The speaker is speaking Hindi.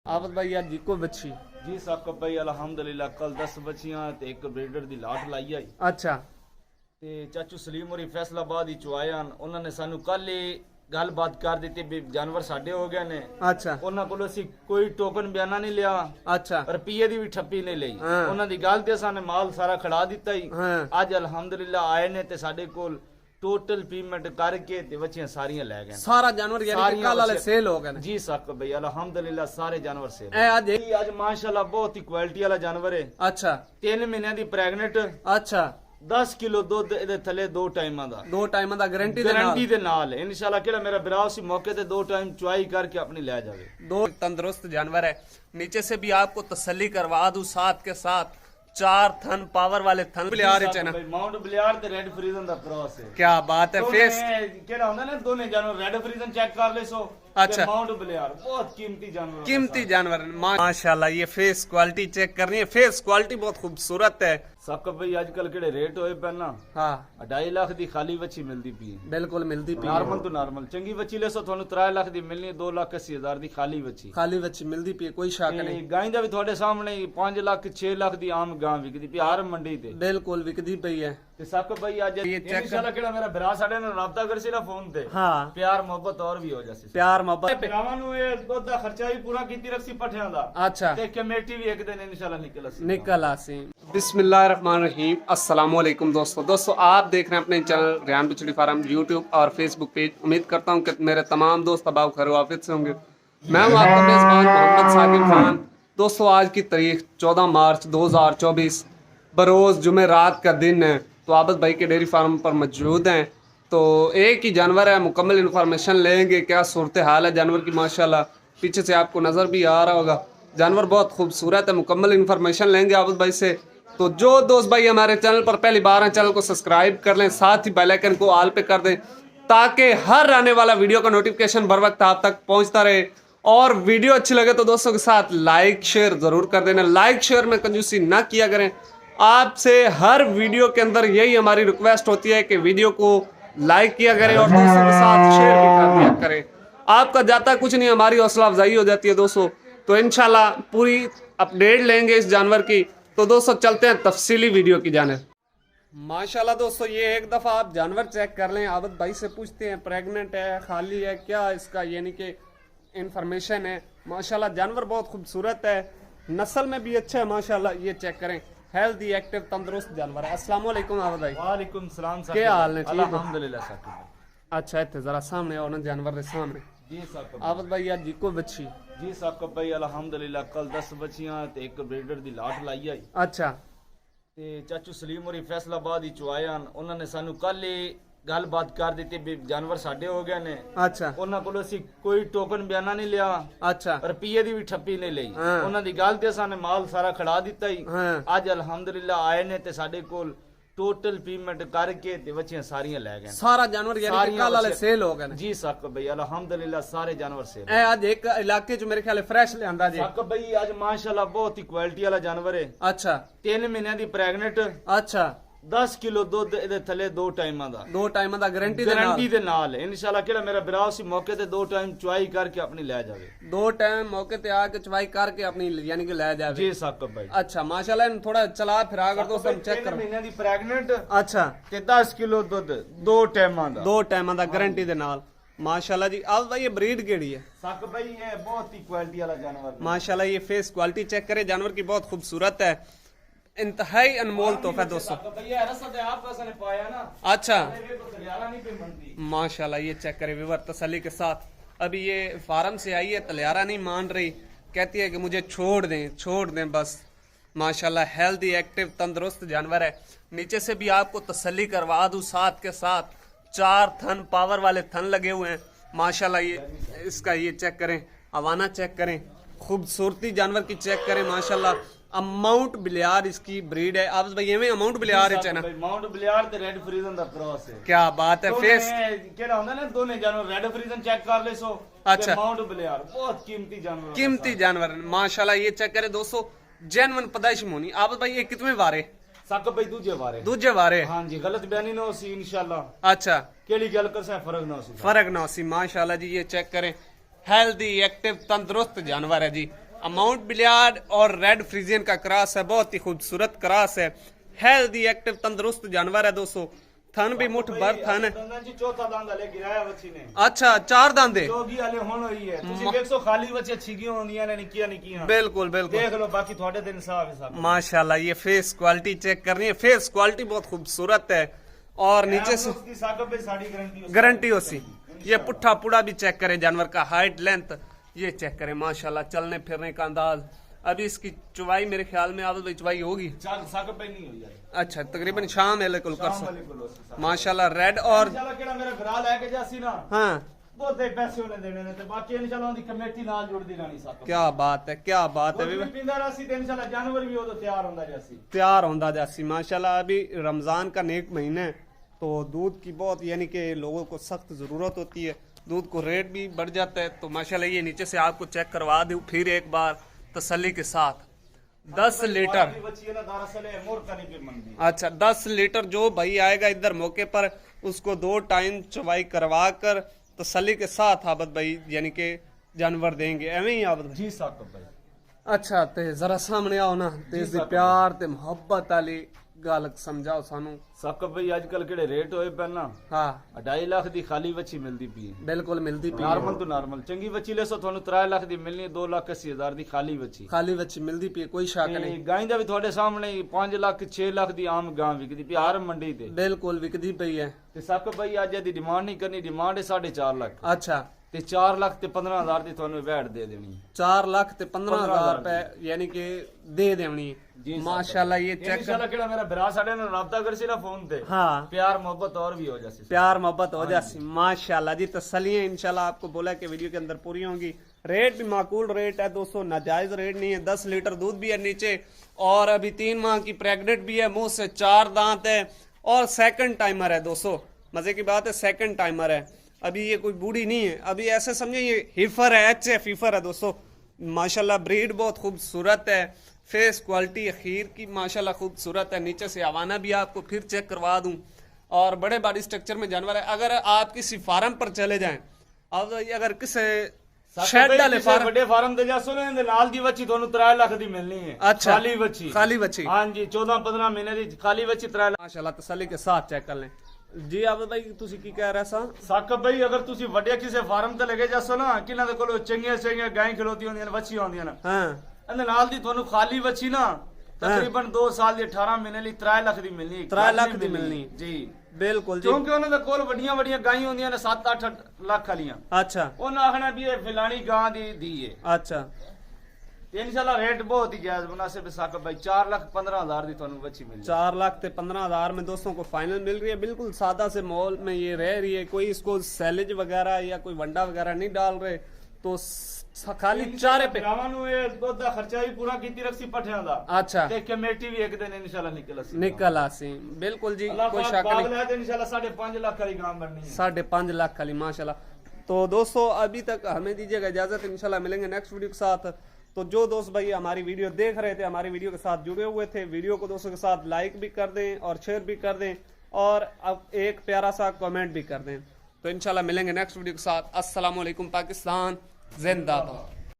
आबद भाई यार जी को बच्ची जी साकब भाई अल्हम्दुलिल्लाह कल 10 बच्चियां ते एक ब्रीडर दी लाट लाई आई अच्छा ते चाचू सलीम होरी फैसलाबाद ही चुआया उन्होंने सानू कल ही गलबात कर दी भी जानवर साडे हो गए ने। अच्छा उन्हां कोलों असीं कोई टोकन बयाना नहीं लिया, अच्छा रुपये दी भी ठप्पी नहीं ਲਈ। हाँ। उन्हां दी गल ते साने माल सारा खड़ा दिता ही। हाँ। अज अल्हम्दुलिल्लाह आए ने ते साडे कोल टोटल पेमेंट करके ते बच्चियां सारियां ले गए। सारा जानवर यानी कि कल वाले सेल हो गए ने। जी साकब भाई अल्हम्दुलिल्लाह सारे जानवर सेल। ए आज माशाल्लाह बहुत ही क्वालिटी वाला जानवर है। अच्छा 3 महीने दी प्रेग्नेंट, अच्छा 10 किलो दुध ਇਹਦੇ ਥੱਲੇ 2 ਟਾਈਮਾਂ ਦਾ। 2 ਟਾਈਮਾਂ ਦਾ गारंटी ਦੇ ਨਾਲ इंशाल्लाह ਕਿਹੜਾ ਮੇਰਾ ਭਰਾ ਸੀ ਮੌਕੇ ਤੇ 2 टाइम चुआई करके अपनी ले जावे। दो तंदुरुस्त जानवर है। नीचे से भी आपको तसल्ली करवा दूं, साथ के साथ 4 थन पावर वाले थन बलियार है ना। माउंट बलियार ते रेड फ्रीजन दा क्रॉस है। क्या बात है। फेस ਕਿਹੜਾ ਹੁੰਦਾ ਨਾ दोनों जानवर रेड फ्रीजन चेक कर ले सो। अच्छा माउंट बलियार बहुत कीमती जानवर, कीमती जानवर है। माशाल्लाह ये फेस क्वालिटी चेक करनी है। फेस क्वालिटी बहुत खूबसूरत है। साकब भाई आजकल केड़े रेट होए पहना। हाँ 2.5 लाख दी खाली बच्ची मिलदी पई है। बिल्कुल मिलती पई नॉर्मल तो नॉर्मल चंगी बच्ची ले सो थानू 3 लाख दी मिलनी, 2,80,000 दी खाली बच्ची। खाली बच्ची मिलती पई कोई शक नहीं। गाय दा भी थोड़े सामने 5 लाख 6 लाख दी आम गां विकदी पई हर मंडी ते। बिल्कुल विकदी पई है। ते साकब भाई आज ये चेक इंशाल्लाह केड़ा मेरा भरा साडे नाल राबता करसी ना फोन ते। हाँ प्यार मोहब्बत और भी हो जासी। प्यार मोहब्बत भरावां नु ए दुध दा खर्चा भी पूरा कीती रखसी पठियां दा। अच्छा ते कमेटी भी एक दिन इंशाल्लाह निकल आसी। निकल आसी। बिस्मिल्लाहिर्रहमानिर्रहीम। अस्सलाम वालेकुम दोस्तों आप देख रहे हैं अपने चैनल रेहान बछड़ी फार्म यूट्यूब और फेसबुक पेज। उम्मीद करता हूँ कि मेरे तमाम दोस्त अबाव खैर वाफियत से होंगे। मैं हूँ आपका मेज़बान मोहम्मद साकिब खान। दोस्तों आज की तारीख 14 मार्च 2024 बरोज़ जुमे रात का दिन है। तो आबद भाई के डेयरी फार्म पर मौजूद हैं। तो एक ही जानवर है, मुकम्मल इन्फॉर्मेशन लेंगे क्या सूरत हाल है जानवर की। माशाल्लाह पीछे से आपको नज़र भी आ रहा होगा, जानवर बहुत खूबसूरत है। मुकम्मल इन्फॉर्मेशन लेंगे आबद भाई से। तो जो दोस्त भाई हमारे चैनल पर पहली बार हैं चैनल को सब्सक्राइब कर लें, साथ ही बेल आइकन को ऑल पे कर दें ताकि हर आने वाला वीडियो का नोटिफिकेशन बर वक्त आप तक पहुंचता रहे। और वीडियो अच्छी लगे तो दोस्तों के साथ लाइक शेयर ज़रूर कर देना। लाइक शेयर में कंजूसी ना किया करें। आपसे हर वीडियो के अंदर यही हमारी रिक्वेस्ट होती है कि वीडियो को लाइक किया करें और दोस्तों के साथ शेयर भी कर दिया करें। आपका जाता कुछ नहीं, हमारी हौसला अफजाई हो जाती है दोस्तों। तो इंशाल्लाह पूरी अपडेट लेंगे इस जानवर की। तो दोस्तों चलते हैं तफसीली वीडियो की जानिब। माशाल्लाह दोस्तों ये एक दफ़ा आप जानवर चेक कर लें। आबद भाई से पूछते हैं प्रेग्नेंट है, खाली है, क्या इसका यानी कि इंफॉर्मेशन है। माशाल्लाह जानवर बहुत खूबसूरत है, नस्ल में भी अच्छा है माशाल्लाह। ये चेक करें, हेल्दी एक्टिव तंदुरुस्त जानवर है। अस्सलाम वालेकुम आबद भाई। वालेकुम सलाम। क्या हाल है? ठीक हो? अल्हम्दुलिल्लाह साकिब। अच्छा इतने जरा सामने और ना जानवर के सामने। जी साकब आबद भाई यार जी को बच्ची जी साकब भाई अल्हम्दुलिल्लाह कल 10 बच्चियां ते एक ब्रीडर दी लाट लाई आई। अच्छा ते चाचू सलीम होरी फैसलाबाद ही चुआया उन्होंने सानू कल ही गलबात कर दी भी जानवर साडे हो गए ने। अच्छा उन्हां कोलों असीं कोई टोकन बयाना नहीं लिया, अच्छा रुपये दी भी ठप्पी नहीं ਲਈ। हाँ। उन्हां दी गल ते साने माल सारा खड़ा दिता ही। हाँ। अज अल्हम्दुलिल्लाह आए ने ते साडे कोल टोटल पेमेंट करके ते बच्चियां सारियां ले गए। सारा जानवर यानी कि कल वाले सेल हो गए। जी साकब भाई अल्हम्दुलिल्लाह सारे जानवर सेल। ए आज एक इलाके च मेरे ख्याल फ्रेश ले आंदा जी। साकब भाई आज माशाल्लाह बहुत ही क्वालिटी वाला जानवर है। अच्छा 3 महीने दी प्रेग्नेंट, अच्छा 10 किलो दुध ਇਹਦੇ ਥੱਲੇ 2 ਟਾਈਮਾਂ ਦਾ। 2 ਟਾਈਮਾਂ ਦਾ गारंटी ਦੇ ਨਾਲ इंशाल्लाह ਕਿਹੜਾ ਮੇਰਾ ਭਰਾ ਸੀ ਮੌਕੇ ਤੇ 2 टाइम चुआई करके अपनी ले जावे। 2 टाइम मौके ते आके चवाई करके अपनी यानी कि ले जावे। जी साकब भाई। अच्छा माशाल्लाह इन थोड़ा चला फिरा कर दोस्तों चेक कर। 3 महीने ਦੀ प्रेग्नेंट, अच्छा ਤੇ 10 किलो दुध 2 टाइमाਂ ਦਾ। 2 टाइमां ਦਾ गारंटी दे नाल माशाल्लाह जी। अब भाई ये ब्रीड केड़ी है? साकब भाई ये बहुत ही क्वालिटी वाला जानवर है। माशाल्लाह ये फेस क्वालिटी चेक करे जानवर की बहुत खूबसूरत है, इंतहाई अनमोल तोहफा दोस्तों। साकब भाई ये रसद है आप कैसे ने पाया ना। अच्छा ये तो तलियारा नहीं पे बनती। माशाल्लाह ये चेक करे विवर तसल्ली के साथ। अभी ये फार्म से आई है, तलियारा नहीं मान रही, कहती है कि मुझे छोड़ दें बस। माशाल्लाह हेल्दी एक्टिव तंदुरुस्त जानवर है। नीचे से भी आपको तसल्ली करवा दूं, साथ के साथ 4 थन पावर वाले थन लगे हुए हैं माशाल्लाह। ये इसका ये चेक करें, अवाना चेक करें, खूबसूरती जानवर की चेक करें माशाल्लाह। अमाउंट बलियार इसकी ब्रीड है। आप भाई ये अमाउंट बलियार है चना। माउंट बलियार ते रेड फ्रीजन दा क्रॉस है। क्या बात है। फेस केड़ा होंदा ना दोने जानवर रेड फ्रीजन चेक कर ले सो। अच्छा माउंट बलियार बहुत कीमती जानवर, कीमती जानवर माशाल्लाह। ये चेक करें दोस्तों, जेन्युइन पैदाइश होनी। आप भाई ये कितने वारे? साकब भाई दूजे वारे। हाँ जी गलत बयानी ना होसी इंशाल्लाह। अच्छा केड़ी गल करसा फर्क ना होसी। फर्क ना होसी माशाल्लाह जी। ये चेक करें, हेल्दी एक्टिव तंदुरुस्त जानवर है जी। माउंट बिलियार्ड और रेड फ्रीजियन का क्रॉस है, बहुत ही खूबसूरत क्रॉस है। हेल्दी एक्टिव तंदुरुस्त जानवर है दोस्तों। थन भी मुठ भर थन है। चौथा दांत हले गिराया बच्ची ने। अच्छा 4 दांते चौगी हले हुण होई है। तुसी देखो खाली बच्चे छिगियां होंदियां ने निकियां निकियां। बिल्कुल बिल्कुल देख लो बाकी थोड़े दिन साफ है सब। माशाल्लाह ये फेस क्वालिटी चेक करनी है, फेस क्वालिटी बहुत खूबसूरत है। और नीचे से उसकी साकब पे साड़ी गारंटी होती। ये पुट्ठा पुड़ा भी चेक करें, जानवर का हाइट लेंथ ये चेक करें माशाल्लाह, चलने फिरने का अंदाज। अभी इसकी चुवाई मेरे ख्याल में आदत भाई चुवाई होगी। साकब पे नहीं हुई है। अच्छा तकरीबन शाम है लेकुल कर शाम वाले को माशाल्लाह रेड और इंशाल्लाह केड़ा मेरा घरा लेके जासी ना। हाँ बहुते पैसे उन्हें देने ने ते बाकी इंशाल्लाह उनकी कमेटी नाल जुड़दी रहनी साकब। क्या बात है, क्या बात है। भी पिंदा रासी ते इंशाल्लाह जानवर भी वो तो तैयार होंदा जासी। तैयार होंदा जासी माशाल्लाह। अभी रमजान का नेक महीना है तो दूध की बहुत यानी कि लोगों को सख्त जरूरत होती है, दूध को रेट भी बढ़ जाता है। तो माशाल्लाह ये नीचे से आपको चेक करवा दूं फिर एक बार तसल्ली के साथ। 10 लीटर। अच्छा 10 लीटर जो भाई आएगा इधर मौके पर उसको 2 टाइम चवाई करवा कर तसल्ली के साथ आबद भाई यानी कि जानवर देंगे, एवं ही आबद भाई। जी साकब भाई। अच्छा ते जरा सामने आओ ना, ते प्यार ते मोहब्बत वाली गल समझाओ सानू। साकब भाई आजकल केड़े रेट होए पे ना। हाँ 2.5 लाख दी खाली बच्ची मिलदी पई है। बिल्कुल मिलती पई नॉर्मल तो नॉर्मल चंगी बच्ची ले सो थानू 3 लाख दी मिलनी, 2,80,000 दी खाली बच्ची। खाली बच्ची मिलती पई कोई शक नहीं। गाय दा भी थोड़े सामने 5 लाख 6 लाख दी आम गां विकदी पई हर मंडी ते। बिल्कुल विकदी पई है। ते साकब भाई आज दी डिमांड नहीं करनी, डिमांड है 4.5 लाख। अच्छा ते 4 लाख ते 15,000 दी थानू वैट दे देनी। 4 लाख ते 15,000 रुपए यानी कि दे देनी। माशाल्लाह ये चेक इंशाल्लाह केड़ा मेरा भरा साडे नाल राब्ता करसी ना फोन ते। हाँ प्यार मोहब्बत और भी हो जासी। प्यार मोहब्बत हो जासी माशाल्लाह जी। तसल्लियां इंशाल्लाह आपको बोला कि वीडियो के अंदर पूरी होंगी। रेट भी माकूल रेट है दोस्तों, नाजायज रेट नहीं है। 10 लीटर दूध भी है नीचे और अभी 3 माह की प्रेग्नेंट भी है, मुंह से 4 दांत है और सेकंड टाइमर है दोस्तों। मजे की बात है सेकंड टाइमर है, अभी ये कोई बूढ़ी नहीं है। अभी ऐसे समझे ये हिफर है, HF हिफर है दोस्तों। माशाल्लाह ब्रीड बहुत खूबसूरत है, फेस क्वालिटी अखीर की माशाल्लाह खूबसूरत है। नीचे से हवाना भी आपको फिर चेक करवा दूं और बड़े बॉडी स्ट्रक्चर में जानवर है। अगर आप किसी फार्म पर चले जाएं, अब अगर किसी शेड डाले फार्म बड़े फार्म ते जा सुने दे नाल दी बच्ची थानू 3 लाख दी मिलनी है। अच्छा खाली बच्ची। खाली बच्ची हां जी 14-15 महीने दी खाली बच्ची 3 लाख। माशाल्लाह तसल्ली के साथ चेक कर लें जी। आप भाई तुसी की कह रहा सा साकब भाई अगर तुसी वड्डे किसी फार्म ते लगे जासो ना किना दे कोलो चंगियां गाय खलोती होंदियां बच्ची होंदियां ना। हां अंदे नाल दी थानू खाली बच्ची ना तकरीबन 2 साल दी 18 महीने ली 3 लाख दी मिलनी। 3 लाख दी मिलनी जी बिल्कुल जी। क्योंकि उन्हां दे कोल वड्डियां गाय होंदियां ने 7-8 लाख वालियां। अच्छा उन्हां आखना भी ये फिलानी गां दी है। अच्छा इंशाल्लाह रेट बहुत ही जायज मुनासिब साकब भाई 4,15,000 दी थानू बच्ची मिली। 4 लाख ते 15,000 में दोस्तों को फाइनल मिल रही है। बिल्कुल सादा से मॉल में ये रह रही है, कोई इसको सैलेज वगैरह या कोई वंडा वगैरह नहीं डाल रहे। तो खाली चारे पे दुध दा खर्चा भी पूरा कीती रखसी पठियां दा। अच्छा ते कमेटी भी एक दिन इंशाल्लाह निकल आसी। बिल्कुल जी कोई शक नहीं। इंशाल्लाह 5.5 लाख वाली गां बननी है। 5.5 लाख वाली माशाल्लाह। तो दोस्तों अभी तक हमें दीजिएगा इजाजत, इंशाल्लाह मिलेंगे नेक्स्ट वीडियो के साथ। तो जो दोस्त भाई हमारी वीडियो देख रहे थे, हमारी वीडियो के साथ जुड़े हुए थे, वीडियो को दोस्तों के साथ लाइक भी कर दें और शेयर भी कर दें और अब एक प्यारा सा कमेंट भी कर दें। तो इंशाल्लाह मिलेंगे नेक्स्ट वीडियो के साथ। अस्सलाम वालेकुम पाकिस्तान जिंदाबाद।